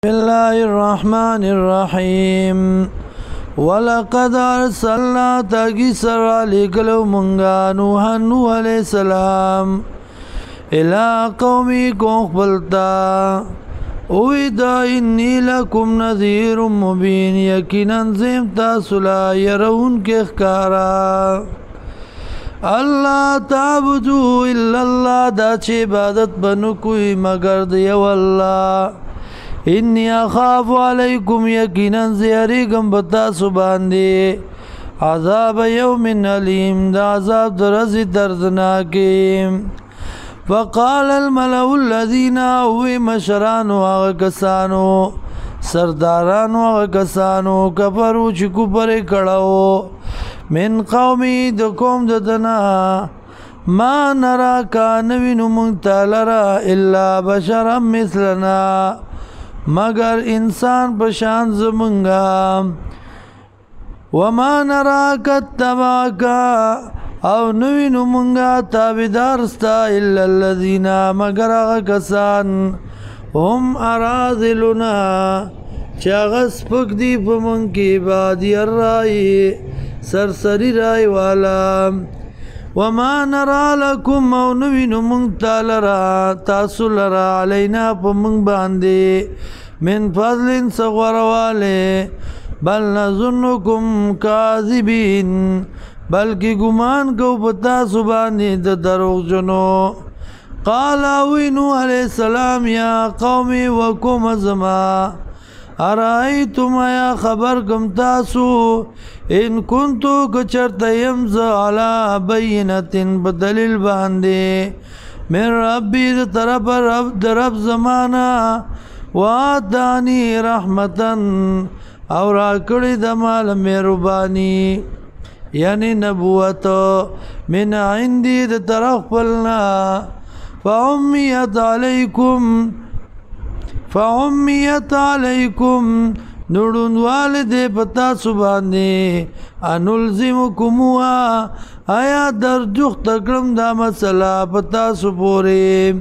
الله الرحمن الرحيم ولقد ارسلنا تاگی سرا لکلو منگا نوحا نوح علیہ السلام الى قومی کون خبلتا اویدا انی لکم نذیر مبین یقینا زیم تاسلا یرون کے اخکارا اللہ تعبدو الا اللہ دا چه عبادت بنو کوئی مگر دیو اللہ انی اخاف علیکم یقینا زیریگم بتا سباندی عذاب یوم علیم دا عذاب درزی دردناکیم فقال الملأ الذین اوی مشرانو آغا سردارانو آغا کفرو چکو پر کڑاو من قومی دکوم ددنا ما نراکا نوینو منگتالرا الا بشرا مثلنا مگر انسان پشان زمنگا وما نراک اتباکا او نوینو منگا تابدارستا الا الذین مگر آغا کسان هم ارازلنا چاغس پک دی پمنگ کی بادی الرائی سرسری رائی والا وما نرى لكم او نوینو منگ تالرا تاسو لرا علینا پا منگ باندی من فضل سغور والے بل نظنکم کاذبین بلکہ گمان کو پتا سبانی دا دروغ جنو قال اوینو علیہ السلام یا قومی وکم ازما ارائیتم یا خبر کم تاسو ان کنتو کچرت یمز علا بینت بدلیل باندے من ربی طرف رب زمانا وآتانی رحمتا اور آکڑی دمال میربانی یعنی نبوت من عندی طرف پلنا فعمیت علیکم نڑون والدے پتا سباندے انلزمکموها آیا در جخت تکرم دا مسئلہ پتا سپورے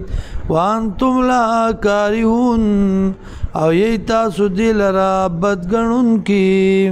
وانتم لا کارہون او یہی تاسو دل را بدگنون کی